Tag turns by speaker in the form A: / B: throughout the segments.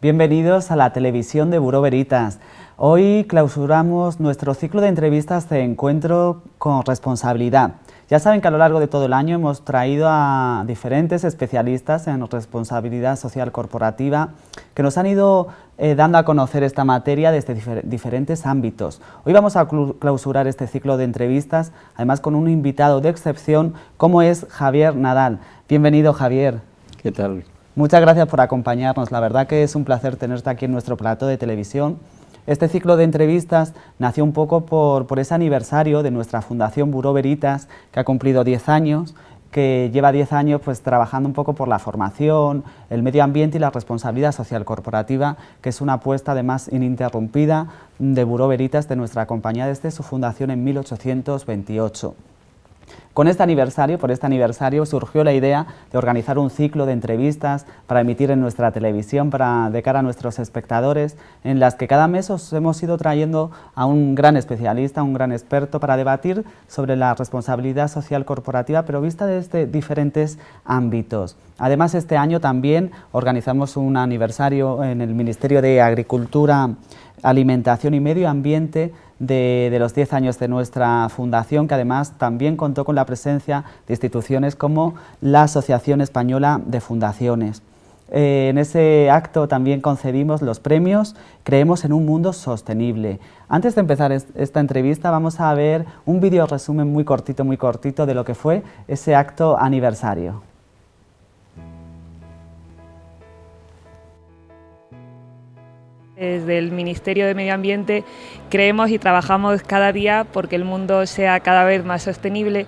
A: Bienvenidos a la televisión de Buró Veritas. Hoy clausuramos nuestro ciclo de entrevistas de Encuentro con Responsabilidad. Ya saben que a lo largo de todo el año hemos traído a diferentes especialistas en responsabilidad social corporativa que nos han ido dando a conocer esta materia desde diferentes ámbitos. Hoy vamos a clausurar este ciclo de entrevistas, además con un invitado de excepción, como es Javier Nadal. Bienvenido, Javier.
B: ¿Qué tal?
A: Muchas gracias por acompañarnos. La verdad que es un placer tenerte aquí en nuestro plató de televisión. Este ciclo de entrevistas nació un poco por ese aniversario de nuestra Fundación Buró Veritas, que ha cumplido 10 años, que lleva 10 años pues, trabajando un poco por la formación, el medio ambiente y la responsabilidad social corporativa, que es una apuesta además ininterrumpida de Buró Veritas, de nuestra compañía desde su fundación en 1828. Por este aniversario surgió la idea de organizar un ciclo de entrevistas para emitir en nuestra televisión de cara a nuestros espectadores, en las que cada mes os hemos ido trayendo a un gran especialista, un gran experto, para debatir sobre la responsabilidad social corporativa, pero vista desde diferentes ámbitos. Además, este año también organizamos un aniversario en el Ministerio de Agricultura, Alimentación y Medio Ambiente de los 10 años de nuestra fundación, que además también contó con la presencia de instituciones como la Asociación Española de Fundaciones. En ese acto también concedimos los premios Creemos en un Mundo Sostenible. Antes de empezar esta entrevista vamos a ver un vídeo resumen muy cortito de lo que fue ese acto aniversario.
C: Desde el Ministerio de Medio Ambiente creemos y trabajamos cada día porque el mundo sea cada vez más sostenible,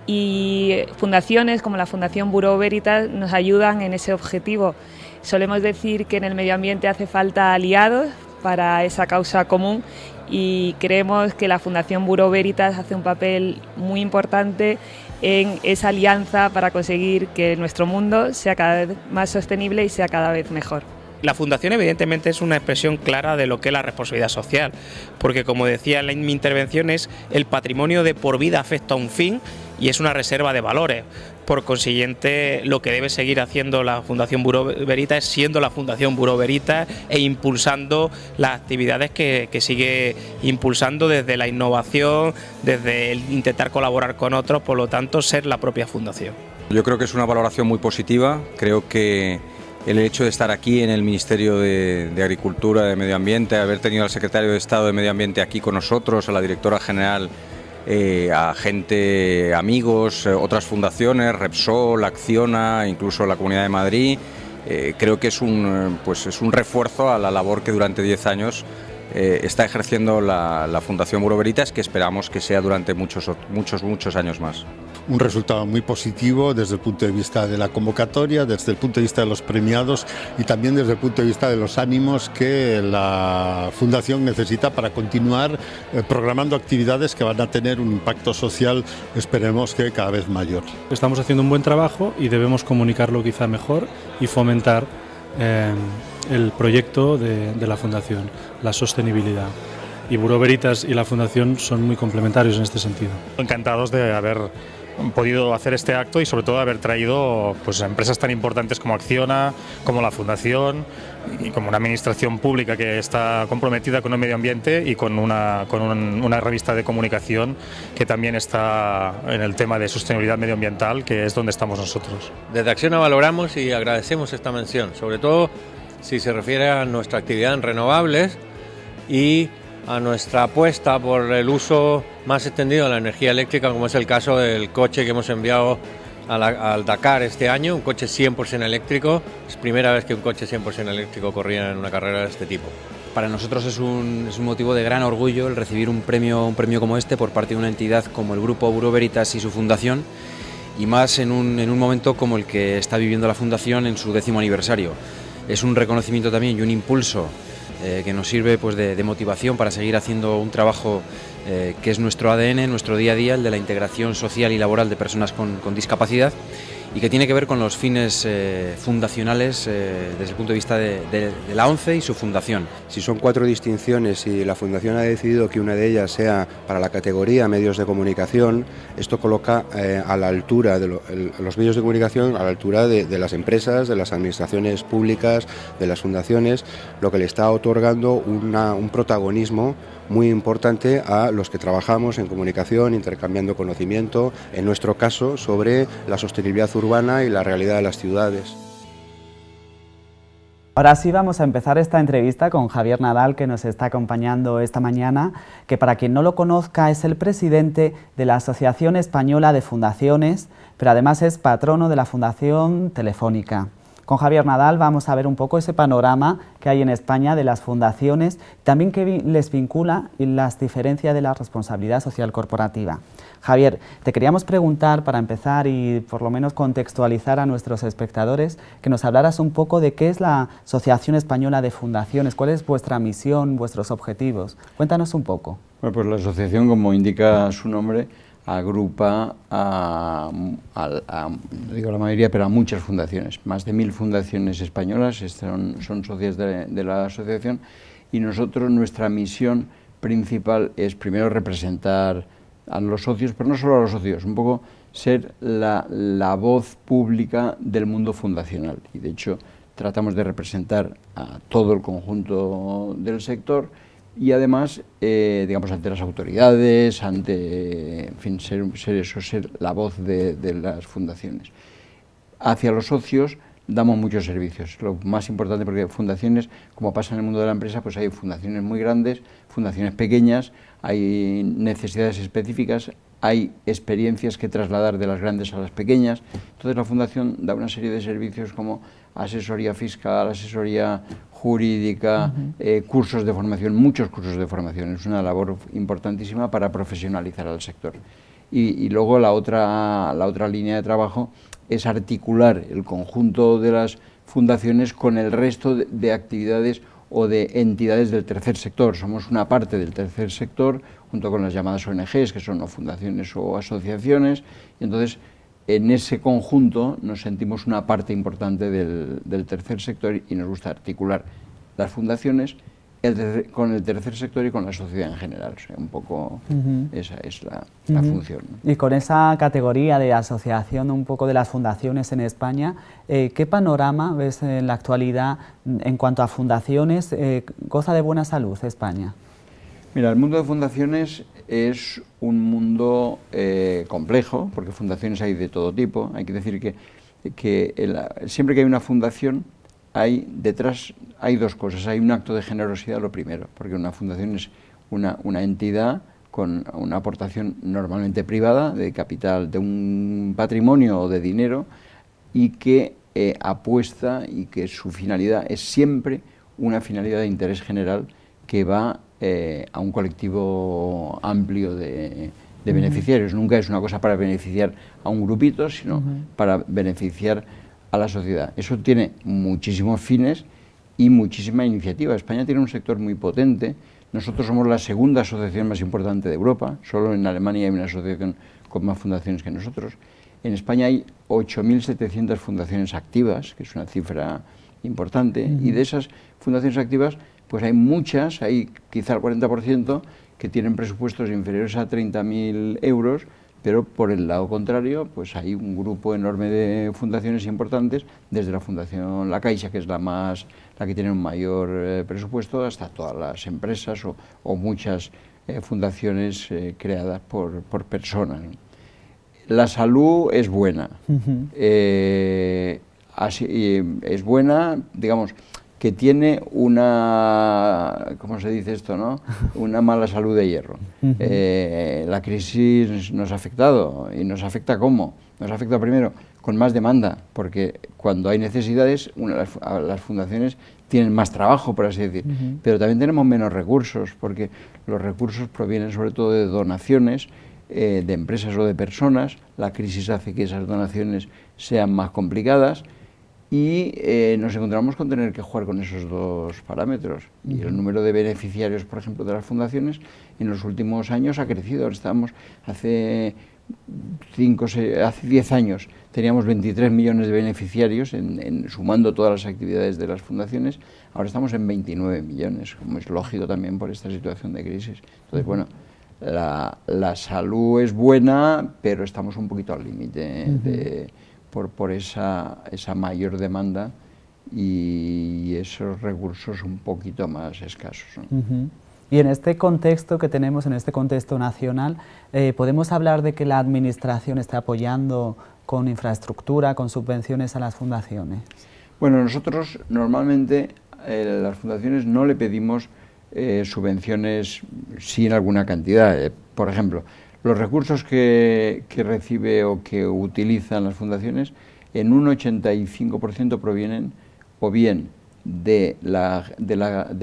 C: y fundaciones como la Fundación Buró Veritas nos ayudan en ese objetivo. Solemos decir que en el medio ambiente hace falta aliados para esa causa común, y creemos que la Fundación Buró Veritas hace un papel muy importante en esa alianza para conseguir que nuestro mundo sea cada vez más sostenible y sea cada vez mejor.
D: La Fundación evidentemente es una expresión clara de lo que es la responsabilidad social, porque como decía en mi intervención, es el patrimonio de por vida afecto a un fin y es una reserva de valores. Por consiguiente, lo que debe seguir haciendo la Fundación Buró Veritas es siendo la Fundación Buró Veritas e impulsando las actividades que sigue impulsando desde la innovación, desde el intentar colaborar con otros, por lo tanto ser la propia Fundación.
E: Yo creo que es una valoración muy positiva. Creo que el hecho de estar aquí en el Ministerio de Agricultura, de Medio Ambiente, haber tenido al Secretario de Estado de Medio Ambiente aquí con nosotros, a la Directora General, a gente, amigos, otras fundaciones, Repsol, Acciona, incluso la Comunidad de Madrid, creo que es un refuerzo a la labor que durante 10 años está ejerciendo la Fundación Buró Veritas, que esperamos que sea durante muchos años más.
F: Un resultado muy positivo desde el punto de vista de la convocatoria, desde el punto de vista de los premiados y también desde el punto de vista de los ánimos que la Fundación necesita para continuar programando actividades que van a tener un impacto social, esperemos que cada vez mayor.
G: Estamos haciendo un buen trabajo y debemos comunicarlo quizá mejor y fomentar el proyecto de la Fundación, la sostenibilidad. Y Buró Veritas y la Fundación son muy complementarios en este sentido.
H: Encantados de haber podido hacer este acto y sobre todo haber traído pues, a empresas tan importantes como Acciona, como la Fundación y como una administración pública que está comprometida con el medio ambiente y con una revista de comunicación que también está en el tema de sostenibilidad medioambiental, que es donde estamos nosotros.
B: Desde Acciona valoramos y agradecemos esta mención, sobre todo si se refiere a nuestra actividad en renovables y a nuestra apuesta por el uso más extendido de la energía eléctrica, como es el caso del coche que hemos enviado al Dakar este año, un coche 100% eléctrico. Es primera vez que un coche 100% eléctrico corría en una carrera de este tipo.
I: Para nosotros es un motivo de gran orgullo el recibir un premio como este por parte de una entidad como el Grupo Buró Veritas y su fundación, y más en un momento como el que está viviendo la Fundación en su 10º aniversario. Es un reconocimiento también y un impulso que nos sirve pues, de motivación para seguir haciendo un trabajo que es nuestro ADN, nuestro día a día, el de la integración social y laboral de personas con discapacidad, y que tiene que ver con los fines fundacionales desde el punto de vista de la ONCE y su fundación.
J: Si son 4 distinciones y la Fundación ha decidido que una de ellas sea para la categoría medios de comunicación, esto coloca a la altura de los medios de comunicación, a la altura de las empresas, de las administraciones públicas, de las fundaciones, lo que le está otorgando un protagonismo muy importante a los que trabajamos en comunicación, intercambiando conocimiento, en nuestro caso, sobre la sostenibilidad urbana y la realidad de las ciudades.
A: Ahora sí vamos a empezar esta entrevista con Javier Nadal, que nos está acompañando esta mañana, que para quien no lo conozca es el presidente de la Asociación Española de Fundaciones, pero además es patrono de la Fundación Telefónica. Con Javier Nadal vamos a ver un poco ese panorama que hay en España de las fundaciones, también que les vincula y las diferencias de la responsabilidad social corporativa. Javier, te queríamos preguntar, para empezar y por lo menos contextualizar a nuestros espectadores, que nos hablaras un poco de qué es la Asociación Española de Fundaciones, cuál es vuestra misión, vuestros objetivos. Cuéntanos un poco.
K: Bueno, pues la asociación, como indica su nombre, agrupa digo la mayoría, pero a muchas fundaciones. Más de 1000 fundaciones españolas son socias de la asociación, y nosotros, nuestra misión principal es primero representar a los socios, pero no solo a los socios, un poco ser la voz pública del mundo fundacional, y de hecho tratamos de representar a todo el conjunto del sector, y además, digamos, ante las autoridades, en fin, ser la voz de las fundaciones. Hacia los socios damos muchos servicios, lo más importante, porque fundaciones, como pasa en el mundo de la empresa, pues hay fundaciones muy grandes, fundaciones pequeñas, hay necesidades específicas, hay experiencias que trasladar de las grandes a las pequeñas. Entonces la fundación da una serie de servicios como asesoría fiscal, asesoría jurídica, cursos de formación, muchos cursos de formación. Es una labor importantísima para profesionalizar al sector. Y luego la otra línea de trabajo es articular el conjunto de las fundaciones con el resto de actividades o de entidades del tercer sector. Somos una parte del tercer sector, junto con las llamadas ONGs, que son o fundaciones o asociaciones, y entonces en ese conjunto nos sentimos una parte importante del tercer sector, y nos gusta articular las fundaciones con el tercer sector y con la sociedad en general. O sea, un poco esa es la función, ¿no?
A: Y con esa categoría de asociación un poco de las fundaciones en España, ¿qué panorama ves en la actualidad en cuanto a fundaciones? ¿Goza de buena salud España?
K: Mira, el mundo de fundaciones es un mundo complejo, porque fundaciones hay de todo tipo. Hay que decir que siempre que hay una fundación, detrás hay dos cosas. Hay un acto de generosidad, lo primero, porque una fundación es una entidad con una aportación normalmente privada, de capital, de un patrimonio o de dinero, y que apuesta, y que su finalidad es siempre una finalidad de interés general que va a un colectivo amplio de beneficiarios. Nunca es una cosa para beneficiar a un grupito, sino para beneficiar a la sociedad. Eso tiene muchísimos fines y muchísima iniciativa. España tiene un sector muy potente. Nosotros somos la segunda asociación más importante de Europa. Solo en Alemania hay una asociación con más fundaciones que nosotros. En España hay 8.700 fundaciones activas, que es una cifra importante, y de esas fundaciones activas pues hay muchas, hay quizá el 40%, que tienen presupuestos inferiores a 30.000 euros, pero por el lado contrario, pues hay un grupo enorme de fundaciones importantes, desde la Fundación La Caixa, que es la que tiene un mayor presupuesto, hasta todas las empresas o muchas fundaciones creadas por personas. La salud es buena, es buena, digamos, que tiene ¿cómo se dice esto, no? Una mala salud de hierro. La crisis nos ha afectado, y nos afecta ¿cómo? Nos afecta primero con más demanda, porque cuando hay necesidades, las fundaciones tienen más trabajo, por así decir, pero también tenemos menos recursos, porque los recursos provienen sobre todo de donaciones, de empresas o de personas. La crisis hace que esas donaciones sean más complicadas, y nos encontramos con tener que jugar con esos dos parámetros. Y el número de beneficiarios, por ejemplo, de las fundaciones en los últimos años ha crecido. Hace hace 10 años teníamos 23 millones de beneficiarios, sumando todas las actividades de las fundaciones, ahora estamos en 29 millones, como es lógico también por esta situación de crisis. Entonces, bueno, la salud es buena, pero estamos un poquito al límite por esa mayor demanda y esos recursos un poquito más escasos, ¿no?
A: Y en este contexto que tenemos, en este contexto nacional, ¿podemos hablar de que la Administración está apoyando con infraestructura, con subvenciones a las fundaciones?
K: Bueno, nosotros normalmente las fundaciones no le pedimos subvenciones sin alguna cantidad. Por ejemplo, los recursos que recibe o que utilizan las fundaciones, en un 85% provienen o bien de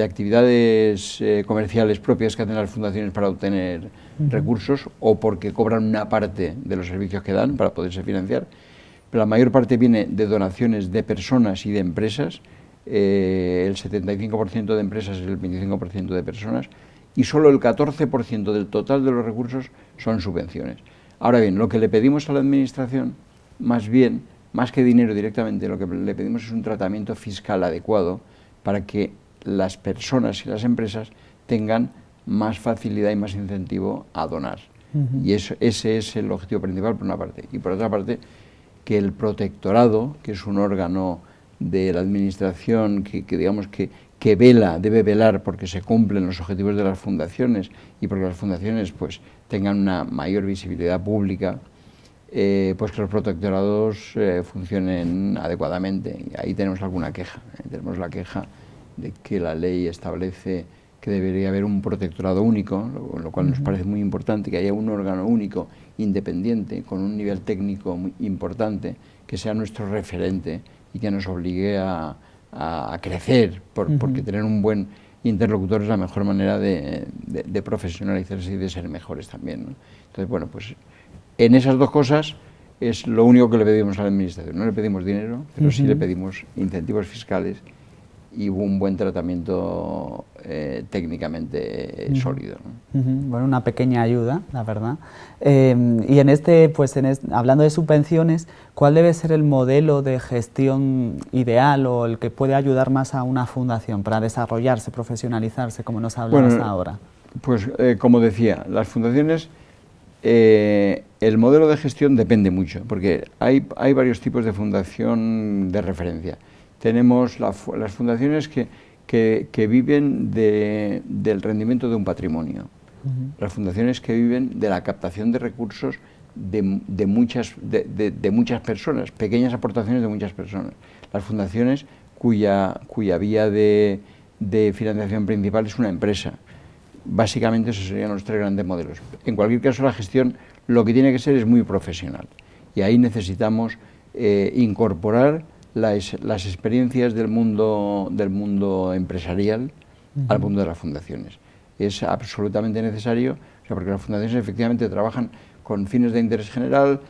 K: actividades comerciales propias que hacen las fundaciones para obtener recursos o porque cobran una parte de los servicios que dan para poderse financiar, pero la mayor parte viene de donaciones de personas y de empresas, el 75% de empresas y el 25% de personas, y solo el 14% del total de los recursos son subvenciones. Ahora bien, lo que le pedimos a la Administración, más que dinero directamente, lo que le pedimos es un tratamiento fiscal adecuado para que las personas y las empresas tengan más facilidad y más incentivo a donar. Y ese es el objetivo principal, por una parte. Y por otra parte, que el protectorado, que es un órgano de la Administración que debe velar porque se cumplen los objetivos de las fundaciones y porque las fundaciones pues tengan una mayor visibilidad pública, pues que los protectorados funcionen adecuadamente. Y ahí tenemos alguna queja. Tenemos la queja de que la ley establece que debería haber un protectorado único, lo cual nos parece muy importante, que haya un órgano único, independiente, con un nivel técnico muy importante, que sea nuestro referente y que nos obligue a crecer, porque tener un buen interlocutor es la mejor manera de profesionalizarse y de ser mejores también, ¿no? Entonces, bueno, pues en esas dos cosas es lo único que le pedimos a la Administración. No le pedimos dinero, pero sí le pedimos incentivos fiscales y un buen tratamiento técnicamente sólido, ¿no?
A: Bueno, una pequeña ayuda, la verdad. Y hablando de subvenciones, ¿cuál debe ser el modelo de gestión ideal o el que puede ayudar más a una fundación para desarrollarse, profesionalizarse, como nos hablabas ahora?
K: Pues como decía, las fundaciones, el modelo de gestión depende mucho, porque hay varios tipos de fundación de referencia. Tenemos las fundaciones que viven del rendimiento de un patrimonio, las fundaciones que viven de la captación de recursos de muchas personas, pequeñas aportaciones de muchas personas, las fundaciones cuya vía de financiación principal es una empresa. Básicamente esos serían los tres grandes modelos. En cualquier caso, la gestión lo que tiene que ser es muy profesional y ahí necesitamos incorporar las experiencias del mundo empresarial al mundo de las fundaciones. Es absolutamente necesario, porque las fundaciones efectivamente trabajan con fines de interés general,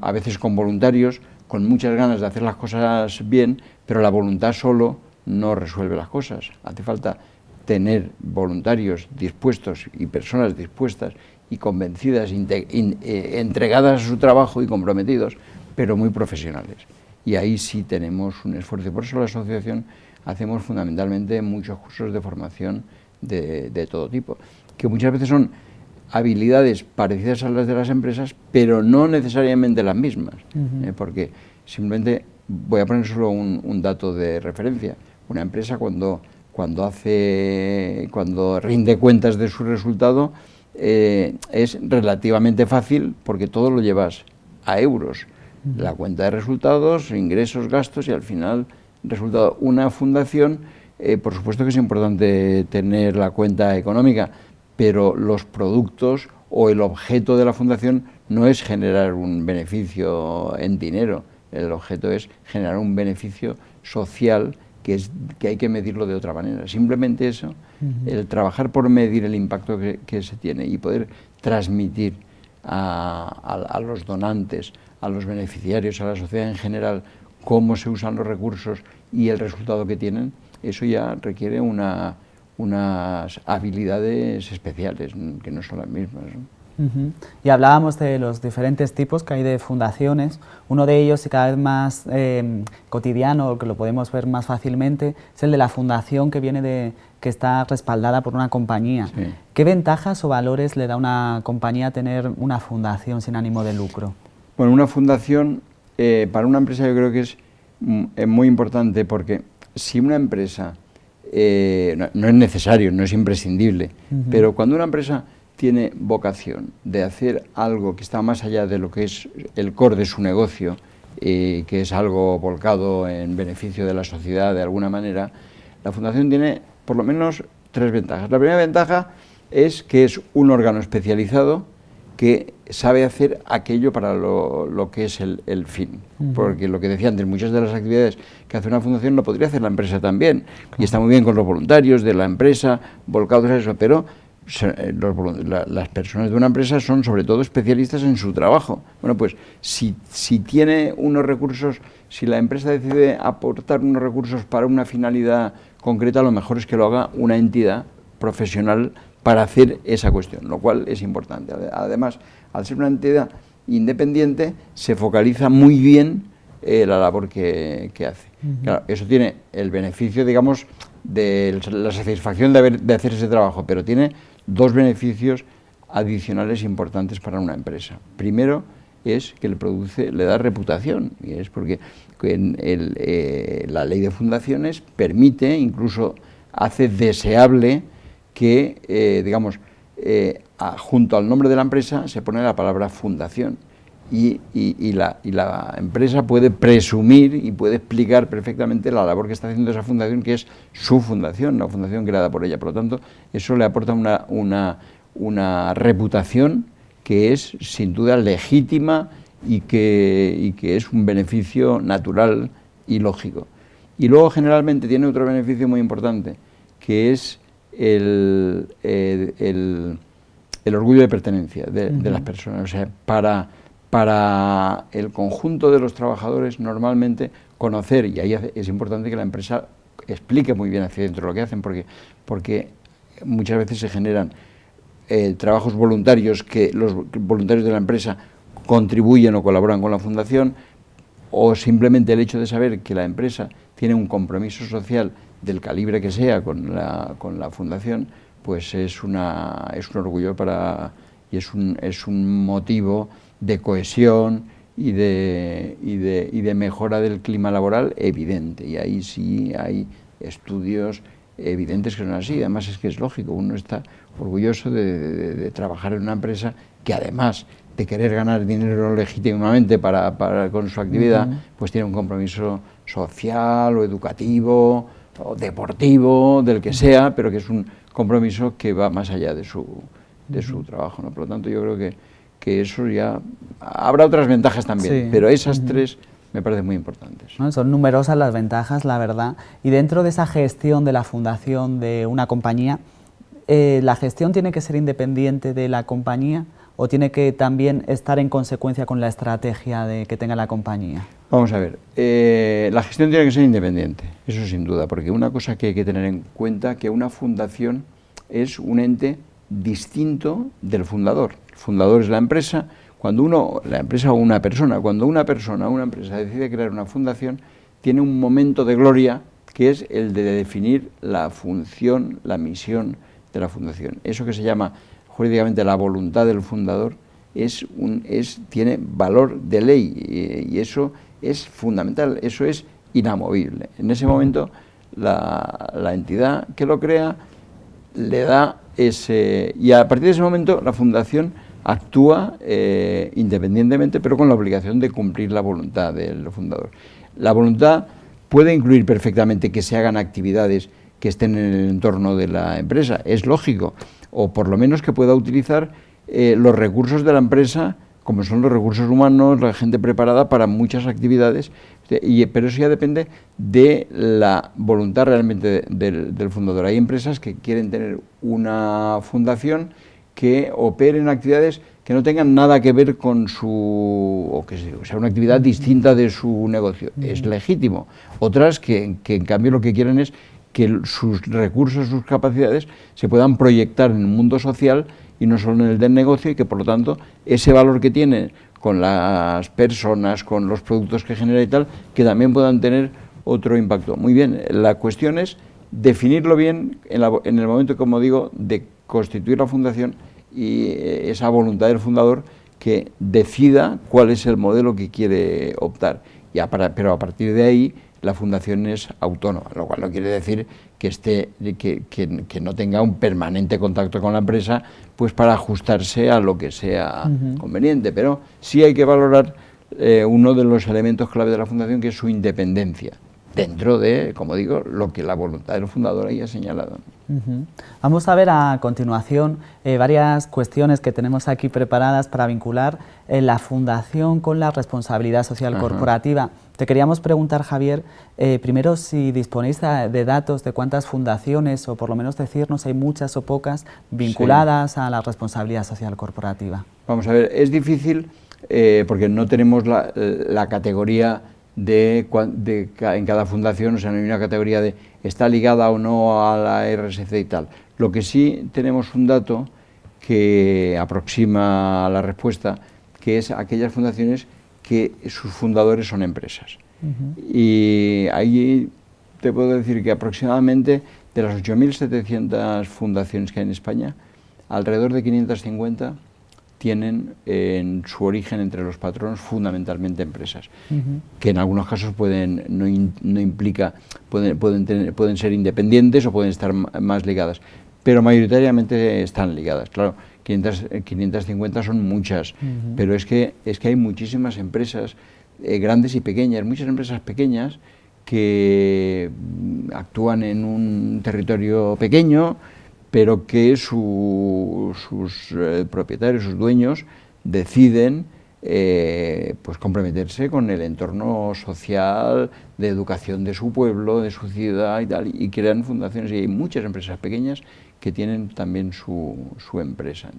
K: a veces con voluntarios, con muchas ganas de hacer las cosas bien, pero la voluntad solo no resuelve las cosas. Hace falta tener voluntarios dispuestos y personas dispuestas y convencidas, entregadas a su trabajo y comprometidos, pero muy profesionales. Y ahí sí tenemos un esfuerzo. Por eso la asociación hacemos fundamentalmente muchos cursos de formación de todo tipo, que muchas veces son habilidades parecidas a las de las empresas, pero no necesariamente las mismas, porque simplemente voy a poner solo un dato de referencia. Una empresa cuando rinde cuentas de su resultado es relativamente fácil porque todo lo llevas a euros. La cuenta de resultados, ingresos, gastos y al final resultado. Una fundación, por supuesto que es importante tener la cuenta económica, pero los productos o el objeto de la fundación no es generar un beneficio en dinero, el objeto es generar un beneficio social que hay que medirlo de otra manera. Simplemente eso, el trabajar por medir el impacto que se tiene y poder transmitir a los donantes, a los beneficiarios, a la sociedad en general, cómo se usan los recursos y el resultado que tienen, eso ya requiere unas habilidades especiales, que no son las mismas, ¿no?
A: Y hablábamos de los diferentes tipos que hay de fundaciones. Uno de ellos, y cada vez más cotidiano, que lo podemos ver más fácilmente, es el de la fundación que está respaldada por una compañía.
K: Sí.
A: ¿Qué ventajas o valores le da a una compañía tener una fundación sin ánimo de lucro?
K: Bueno, una fundación para una empresa yo creo que es muy importante, porque si una empresa, no es necesario, no es imprescindible, pero cuando una empresa tiene vocación de hacer algo que está más allá de lo que es el core de su negocio, que es algo volcado en beneficio de la sociedad de alguna manera, la fundación tiene por lo menos 3 ventajas. La primera ventaja es que es un órgano especializado que sabe hacer aquello para lo que es el fin. Porque lo que decía antes, muchas de las actividades que hace una fundación lo podría hacer la empresa también. Y está muy bien con los voluntarios de la empresa, volcados a eso, pero las personas de una empresa son sobre todo especialistas en su trabajo. Bueno, pues si tiene unos recursos, si la empresa decide aportar unos recursos para una finalidad concreta, lo mejor es que lo haga una entidad profesional para hacer esa cuestión, lo cual es importante. Además, al ser una entidad independiente, se focaliza muy bien la labor que hace. Claro, eso tiene el beneficio, digamos, de la satisfacción de hacer ese trabajo, pero tiene 2 beneficios adicionales importantes para una empresa. Primero es que le da reputación, y es porque la ley de fundaciones permite, incluso hace deseable que, digamos, junto al nombre de la empresa se pone la palabra fundación, y la empresa puede presumir y puede explicar perfectamente la labor que está haciendo esa fundación, que es su fundación, una fundación creada por ella. Por lo tanto, eso le aporta una reputación que es sin duda legítima y que es un beneficio natural y lógico. Y luego generalmente tiene otro beneficio muy importante, que es el orgullo de pertenencia de las personas. O sea, para el conjunto de los trabajadores, normalmente conocer, y ahí es importante que la empresa explique muy bien hacia dentro lo que hacen, porque muchas veces se generan trabajos voluntarios que los voluntarios de la empresa contribuyen o colaboran con la fundación, o simplemente el hecho de saber que la empresa tiene un compromiso social del calibre que sea con la fundación, pues es un orgullo y es un motivo de cohesión y de mejora del clima laboral evidente. Y ahí sí hay estudios evidentes que son así. Además es que es lógico, uno está orgulloso de trabajar en una empresa que, además de querer ganar dinero legítimamente con su actividad, pues tiene un compromiso social o educativo o deportivo, del que sea, pero que es un compromiso que va más allá de su trabajo, ¿no? Por lo tanto, yo creo que eso ya... Habrá otras ventajas también, sí, pero esas 3 me parecen muy importantes.
A: Bueno, son numerosas las ventajas, la verdad. Y dentro de esa gestión de la fundación de una compañía, ¿la gestión tiene que ser independiente de la compañía o tiene que también estar en consecuencia con la estrategia que tenga la compañía?
K: Vamos a ver, la gestión tiene que ser independiente, eso sin duda, porque una cosa que hay que tener en cuenta, que una fundación es un ente distinto del fundador. El fundador es la empresa. La empresa o una persona, cuando una empresa decide crear una fundación, tiene un momento de gloria que es el de definir la función, la misión de la fundación. Eso que se llama jurídicamente la voluntad del fundador tiene valor de ley, y eso es fundamental, eso es inamovible. En ese momento la entidad que lo crea le da y a partir de ese momento la fundación actúa independientemente, pero con la obligación de cumplir la voluntad del fundador. La voluntad puede incluir perfectamente que se hagan actividades que estén en el entorno de la empresa, es lógico, o por lo menos que pueda utilizar los recursos de la empresa, como son los recursos humanos, la gente preparada para muchas actividades, pero eso ya depende de la voluntad realmente del fundador. Hay empresas que quieren tener una fundación que operen actividades que no tengan nada que ver con o sea una actividad distinta de su negocio. Es legítimo. Otras que en cambio lo que quieren es que sus recursos, sus capacidades se puedan proyectar en el mundo social y no solo en el del negocio, y que por lo tanto ese valor que tiene con las personas, con los productos que genera y tal, que también puedan tener otro impacto. Muy bien, la cuestión es definirlo bien en el momento, como digo, de constituir la fundación y esa voluntad del fundador que decida cuál es el modelo que quiere optar. Pero a partir de ahí la fundación es autónoma, lo cual no quiere decir que no tenga un permanente contacto con la empresa, pues para ajustarse a lo que sea conveniente, pero sí hay que valorar uno de los elementos clave de la fundación, que es su independencia, dentro de, como digo, lo que la voluntad del fundador haya señalado.
A: Vamos a ver a continuación varias cuestiones que tenemos aquí preparadas para vincular la fundación con la responsabilidad social corporativa. Te queríamos preguntar, Javier, primero si disponéis de datos de cuántas fundaciones, o por lo menos decirnos si hay muchas o pocas vinculadas a la responsabilidad social corporativa.
K: Vamos a ver, es difícil porque no tenemos la categoría en cada fundación, o sea, no hay una categoría de está ligada o no a la RSC y tal. Lo que sí tenemos un dato que aproxima la respuesta, que es aquellas fundaciones que sus fundadores son empresas. Y ahí te puedo decir que aproximadamente de las 8.700 fundaciones que hay en España, alrededor de 550 tienen en su origen entre los patronos fundamentalmente empresas, que en algunos casos pueden ser independientes o pueden estar más ligadas, pero mayoritariamente están ligadas. Claro, 550 son muchas, pero es que hay muchísimas empresas, grandes y pequeñas, muchas empresas pequeñas que actúan en un territorio pequeño, pero que sus propietarios, sus dueños, deciden pues comprometerse con el entorno social, de educación de su pueblo, de su ciudad y tal, y crean fundaciones. Y hay muchas empresas pequeñas que tienen también su empresa,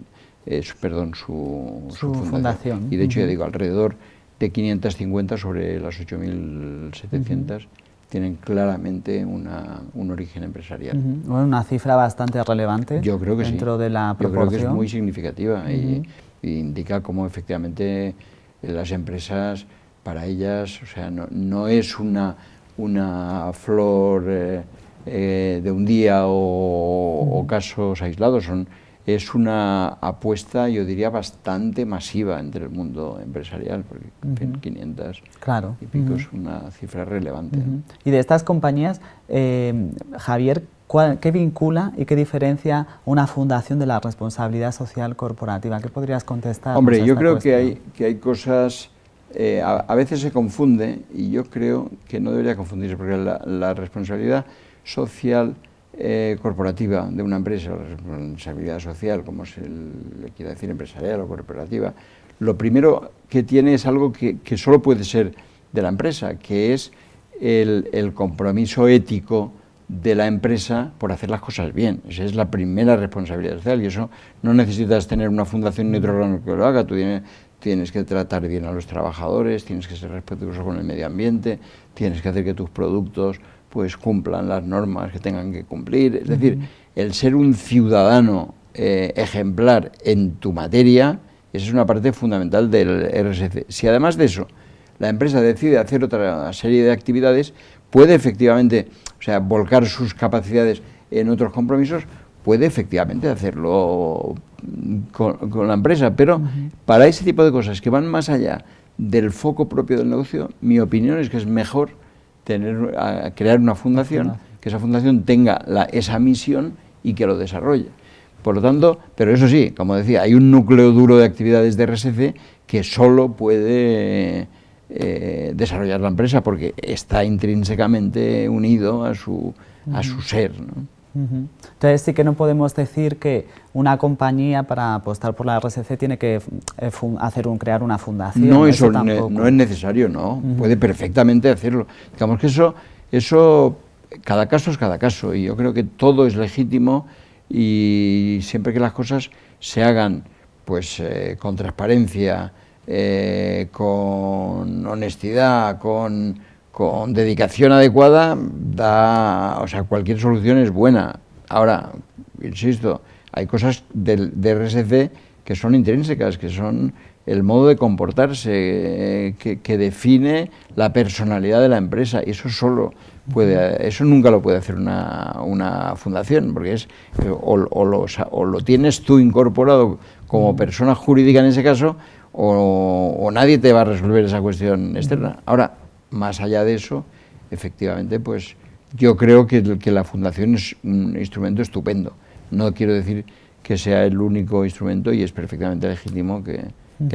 K: su fundación. Y de hecho, ya digo, alrededor de 550 sobre las 8.700 tienen claramente un origen empresarial.
A: Bueno, una cifra bastante relevante.
K: Yo creo que
A: dentro de la proporción.
K: Yo creo que es muy significativa y indica cómo efectivamente las empresas, para ellas, o sea, no es una flor de un día o casos aislados, es una apuesta, yo diría, bastante masiva entre el mundo empresarial, porque 500 y pico es una cifra relevante.
A: Y de estas compañías, Javier, ¿qué vincula y qué diferencia una fundación de la responsabilidad social corporativa? ¿Qué podrías contestar?
K: Hombre, yo creo que hay cosas, a veces se confunde, y yo creo que no debería confundirse, porque la responsabilidad social corporativa de una empresa, la responsabilidad social, como se le quiera decir, empresarial o corporativa, lo primero que tiene es algo que solo puede ser de la empresa, que es el compromiso ético de la empresa por hacer las cosas bien. Esa es la primera responsabilidad social, y eso no necesitas tener una fundación ni otro órgano que lo haga. Tú tienes que tratar bien a los trabajadores, tienes que ser respetuoso con el medio ambiente, tienes que hacer que tus productos pues cumplan las normas que tengan que cumplir. Es decir, el ser un ciudadano ejemplar en tu materia, esa es una parte fundamental del RSC. Si además de eso la empresa decide hacer otra serie de actividades, puede efectivamente, o sea, volcar sus capacidades en otros compromisos, puede efectivamente hacerlo con la empresa, pero para ese tipo de cosas que van más allá del foco propio del negocio, mi opinión es que es mejor crear una fundación, que esa fundación tenga esa misión y que lo desarrolle. Por lo tanto, pero eso sí, como decía, hay un núcleo duro de actividades de RSC que solo puede desarrollar la empresa, porque está intrínsecamente unido a su ser, ¿no?
A: Entonces sí que no podemos decir que una compañía, para apostar por la RSC, tiene que crear una fundación.
K: No, eso no es necesario, no. Puede perfectamente hacerlo. Digamos que eso cada caso es cada caso, y yo creo que todo es legítimo, y siempre que las cosas se hagan pues con transparencia, con honestidad, con dedicación adecuada, o sea, cualquier solución es buena. Ahora, insisto, hay cosas de RSC que son intrínsecas, que son el modo de comportarse, que define la personalidad de la empresa, y eso nunca lo puede hacer una fundación, porque es o lo tienes tú incorporado como persona jurídica en ese caso, o nadie te va a resolver esa cuestión externa. Ahora, más allá de eso, efectivamente, pues yo creo que la fundación es un instrumento estupendo. No quiero decir que sea el único instrumento, y es perfectamente legítimo que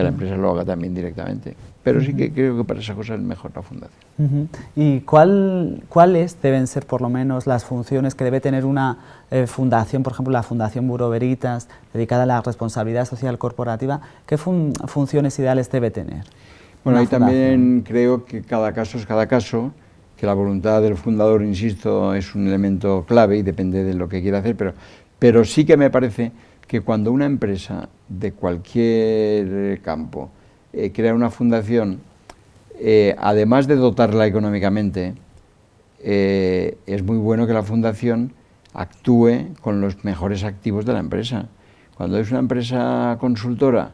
K: la empresa lo haga también directamente. Pero sí que creo que para esa cosa es mejor la fundación.
A: ¿Y cuáles deben ser, por lo menos, las funciones que debe tener una fundación, por ejemplo, la Fundación Bureau Veritas, dedicada a la responsabilidad social corporativa? ¿Qué funciones ideales debe tener?
K: Bueno, ahí también creo que cada caso es cada caso, que la voluntad del fundador, insisto, es un elemento clave y depende de lo que quiera hacer, pero sí que me parece que cuando una empresa de cualquier campo crea una fundación, además de dotarla económicamente, es muy bueno que la fundación actúe con los mejores activos de la empresa. Cuando es una empresa consultora,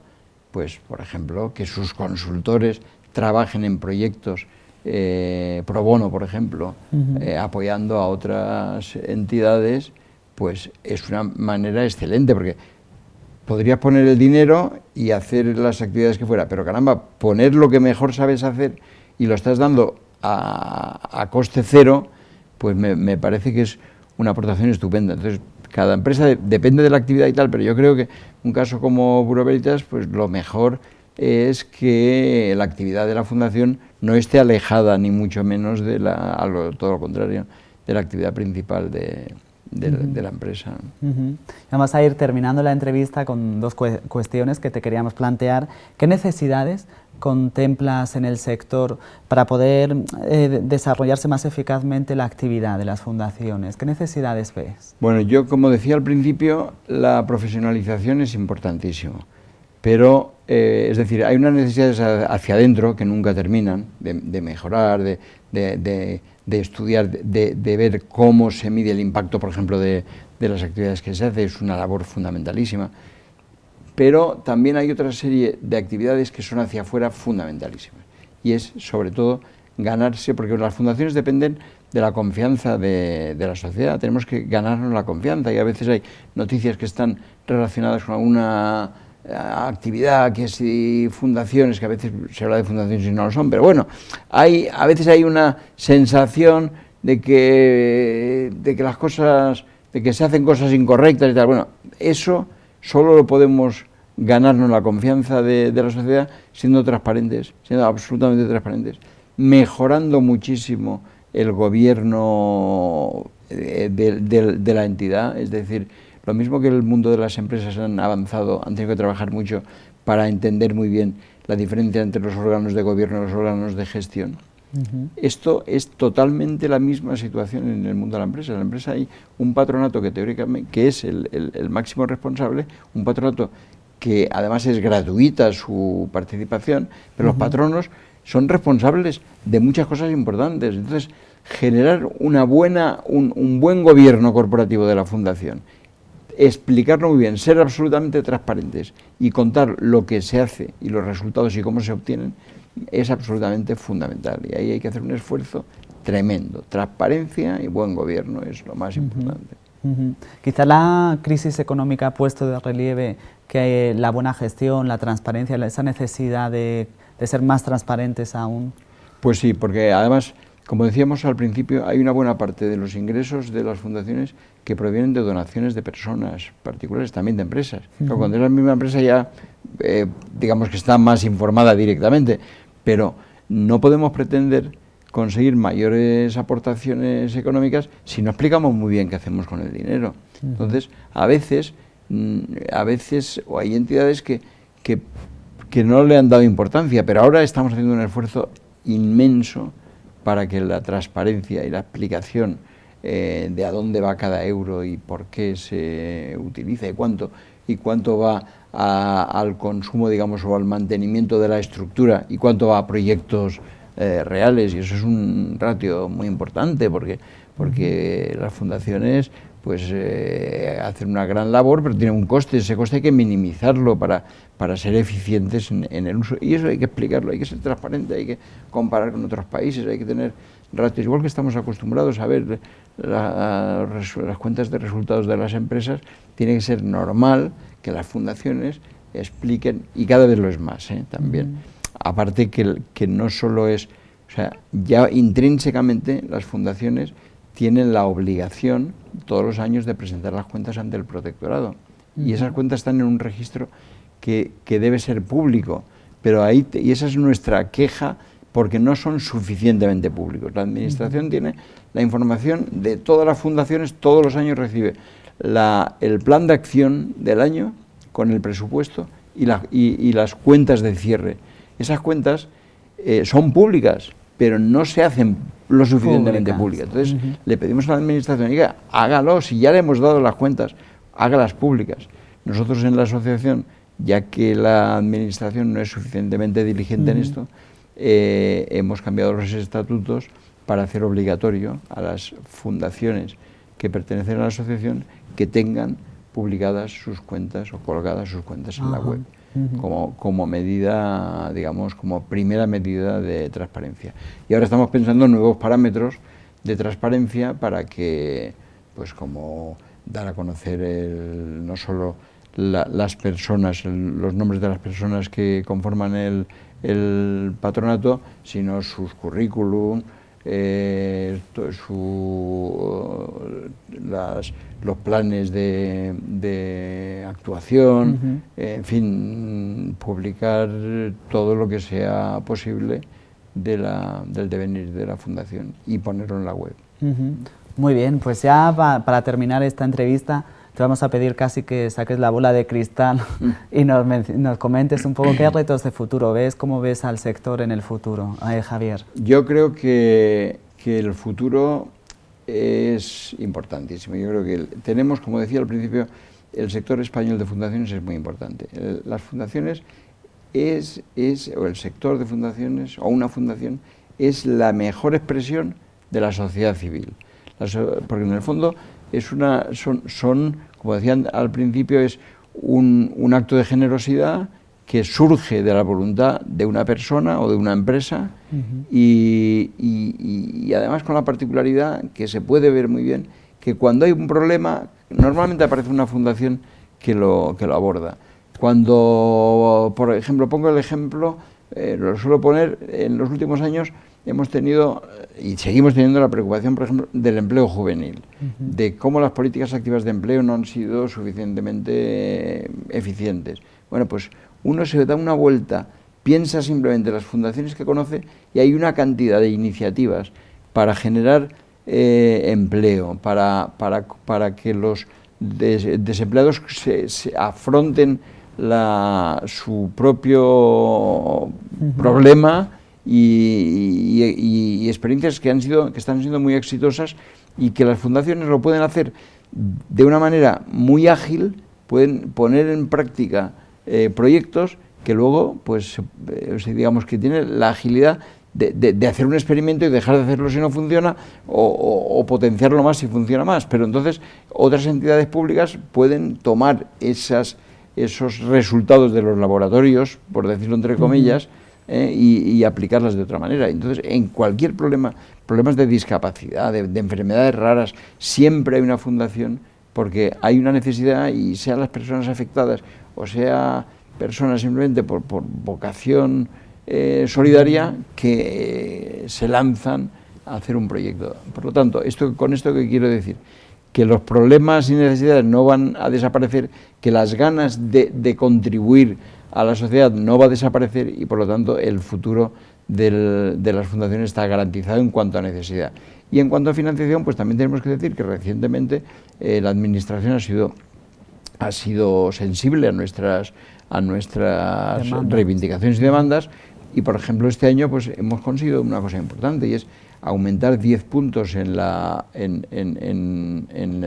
K: pues, por ejemplo, que sus consultores trabajen en proyectos pro bono, por ejemplo, apoyando a otras entidades, pues es una manera excelente, porque podrías poner el dinero y hacer las actividades que fuera, pero caramba, poner lo que mejor sabes hacer y lo estás dando a coste cero, pues me parece que es una aportación estupenda. Entonces, cada empresa depende de la actividad y tal, pero yo creo que un caso como Bureau Veritas, pues lo mejor es que la actividad de la fundación no esté alejada, ni mucho menos todo lo contrario, de la actividad principal de la empresa.
A: Vamos a ir terminando la entrevista con dos cuestiones que te queríamos plantear. ¿Qué necesidades contemplas en el sector para poder desarrollarse más eficazmente la actividad de las fundaciones? ¿Qué necesidades ves?
K: Bueno, yo, como decía al principio, la profesionalización es importantísimo, pero es decir, hay unas necesidades hacia adentro que nunca terminan, de mejorar, de estudiar, de ver cómo se mide el impacto, por ejemplo, de las actividades que se hace. Es una labor fundamentalísima. Pero también hay otra serie de actividades que son hacia afuera fundamentalísimas. Y es, sobre todo, ganarse, porque las fundaciones dependen de la confianza de la sociedad. Tenemos que ganarnos la confianza, y a veces hay noticias que están relacionadas con alguna actividad, que si fundaciones, que a veces se habla de fundaciones y no lo son, pero bueno, a veces hay una sensación de que las cosas, de que se hacen cosas incorrectas y tal. Bueno, eso solo lo podemos ganarnos la confianza de la sociedad siendo transparentes, siendo absolutamente transparentes, mejorando muchísimo el gobierno de la entidad. Es decir, lo mismo que el mundo de las empresas han avanzado, han tenido que trabajar mucho para entender muy bien la diferencia entre los órganos de gobierno y los órganos de gestión. Esto es totalmente la misma situación en el mundo de la empresa. En la empresa hay un patronato que teóricamente, que es el máximo responsable, un patronato que además es gratuita su participación, pero los patronos son responsables de muchas cosas importantes. Entonces, generar un buen gobierno corporativo de la fundación, explicarlo muy bien, ser absolutamente transparentes y contar lo que se hace y los resultados y cómo se obtienen, es absolutamente fundamental. Y ahí hay que hacer un esfuerzo tremendo. Transparencia y buen gobierno es lo más importante.
A: Quizá la crisis económica ha puesto de relieve que la buena gestión, la transparencia, esa necesidad de ser más transparentes aún.
K: Pues sí, porque además, como decíamos al principio, hay una buena parte de los ingresos de las fundaciones que provienen de donaciones de personas particulares, también de empresas. Pero cuando es la misma empresa ya, digamos que está más informada directamente, pero no podemos pretender conseguir mayores aportaciones económicas si no explicamos muy bien qué hacemos con el dinero. Entonces, a veces o hay entidades que no le han dado importancia, pero ahora estamos haciendo un esfuerzo inmenso para que la transparencia y la explicación de a dónde va cada euro y por qué se utiliza y cuánto va al consumo, digamos, o al mantenimiento de la estructura y cuánto va a proyectos reales, y eso es un ratio muy importante porque las fundaciones pues hacen una gran labor, pero tiene un coste. Ese coste hay que minimizarlo para ser eficientes en el uso. Y eso hay que explicarlo, hay que ser transparente, hay que comparar con otros países, hay que tener ratios. Igual que estamos acostumbrados a ver las cuentas de resultados de las empresas, tiene que ser normal que las fundaciones expliquen, y cada vez lo es más, también. Aparte que no solo es, o sea, ya intrínsecamente las fundaciones tienen la obligación todos los años de presentar las cuentas ante el protectorado. Y esas cuentas están en un registro que debe ser público, pero y esa es nuestra queja, porque no son suficientemente públicos. La administración tiene la información de todas las fundaciones, todos los años recibe el plan de acción del año con el presupuesto y las cuentas de cierre. Esas cuentas son públicas, pero no se hacen lo suficientemente públicas. Entonces, le pedimos a la administración, diga, hágalo, si ya le hemos dado las cuentas, hágalas públicas. Nosotros en la asociación, ya que la administración no es suficientemente diligente en esto, hemos cambiado los estatutos para hacer obligatorio a las fundaciones que pertenecen a la asociación que tengan publicadas sus cuentas o colgadas sus cuentas en la web. Como medida, digamos, como primera medida de transparencia. Y ahora estamos pensando en nuevos parámetros de transparencia para que, pues como dar a conocer no solo las personas, los nombres de las personas que conforman el patronato, sino sus currículum, los planes de actuación, en fin, publicar todo lo que sea posible del devenir de la fundación y ponerlo en la web.
A: Muy bien, pues ya para terminar esta entrevista te vamos a pedir casi que saques la bola de cristal y nos comentes un poco qué retos de futuro ves, cómo ves al sector en el futuro, Javier.
K: Yo creo que el futuro es importantísimo. Yo creo que tenemos, como decía al principio, el sector español de fundaciones es muy importante. Las fundaciones o el sector de fundaciones, o una fundación, es la mejor expresión de la sociedad civil. Porque en el fondo son, como decían al principio, es un acto de generosidad que surge de la voluntad de una persona o de una empresa y además con la particularidad que se puede ver muy bien que cuando hay un problema normalmente aparece una fundación que lo aborda. Cuando, por ejemplo, pongo el ejemplo, lo suelo poner, en los últimos años hemos tenido y seguimos teniendo la preocupación, por ejemplo, del empleo juvenil, de cómo las políticas activas de empleo no han sido suficientemente eficientes. Bueno, pues uno se da una vuelta, piensa simplemente en las fundaciones que conoce y hay una cantidad de iniciativas para generar empleo, para que los desempleados se afronten su propio problema y experiencias que están siendo muy exitosas y que las fundaciones lo pueden hacer de una manera muy ágil, pueden poner en práctica proyectos que luego, pues, digamos que tienen la agilidad de hacer un experimento y dejar de hacerlo si no funciona o potenciarlo más si funciona más. Pero entonces otras entidades públicas pueden tomar esos resultados de los laboratorios, por decirlo entre comillas, y aplicarlas de otra manera. Entonces, en cualquier problemas de discapacidad, de enfermedades raras, siempre hay una fundación porque hay una necesidad y sean las personas afectadas o sea personas simplemente por vocación solidaria que se lanzan a hacer un proyecto. Por lo tanto, con esto que quiero decir, que los problemas y necesidades no van a desaparecer, que las ganas de contribuir a la sociedad no va a desaparecer y por lo tanto el futuro de las fundaciones está garantizado en cuanto a necesidad. Y en cuanto a financiación, pues también tenemos que decir que recientemente la administración ha sido sensible a nuestras reivindicaciones y demandas y, por ejemplo, este año pues hemos conseguido una cosa importante y es aumentar 10 puntos en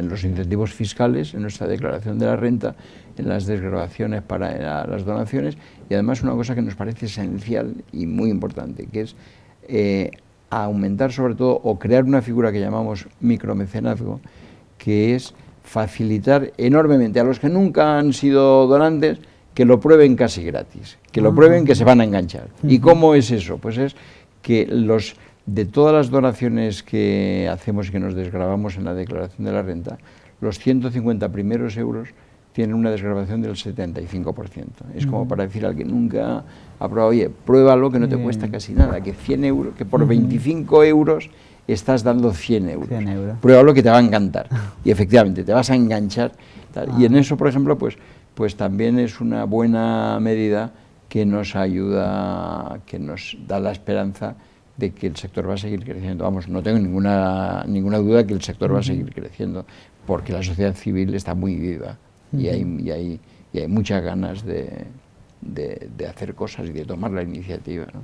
K: los incentivos fiscales, en nuestra declaración de la renta, en las desgravaciones para las donaciones y además una cosa que nos parece esencial y muy importante, que es aumentar sobre todo o crear una figura que llamamos micromecenazgo, que es facilitar enormemente a los que nunca han sido donantes que lo prueben casi gratis, que lo prueben, que se van a enganchar. ¿Y cómo es eso? Pues es que de todas las donaciones que hacemos y que nos desgravamos en la declaración de la renta, los 150 primeros euros tienen una desgravación del 75%. Es como para decir al que nunca ha probado, oye, pruébalo, que no te cuesta casi nada, que 100 euros, que por 25 euros estás dando 100 euros. Pruébalo, que te va a encantar. Y efectivamente, te vas a enganchar. Y en eso, por ejemplo, pues también es una buena medida que nos ayuda, que nos da la esperanza de que el sector va a seguir creciendo. Vamos, no tengo ninguna duda que el sector va a seguir creciendo, porque la sociedad civil está muy viva y hay muchas ganas de hacer cosas y de tomar la iniciativa, ¿no?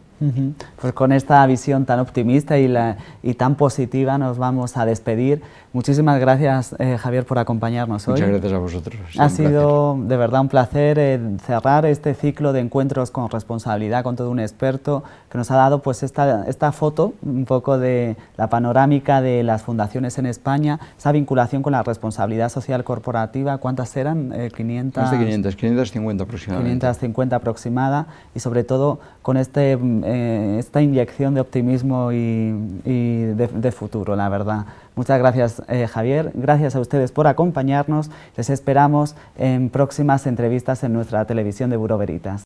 A: Pues con esta visión tan optimista y tan positiva nos vamos a despedir. Muchísimas gracias, Javier, por acompañarnos hoy.
K: Muchas gracias a vosotros.
A: Ha sido de verdad un placer cerrar este ciclo de encuentros con responsabilidad con todo un experto que nos ha dado pues esta foto, un poco de la panorámica de las fundaciones en España, esa vinculación con la responsabilidad social corporativa. ¿Cuántas eran? 500.
K: Más de 550 aproximadamente.
A: 550 aproximada, y sobre todo con esta inyección de optimismo y de futuro, la verdad. Muchas gracias, Javier. Gracias a ustedes por acompañarnos. Les esperamos en próximas entrevistas en nuestra televisión de Buró Veritas.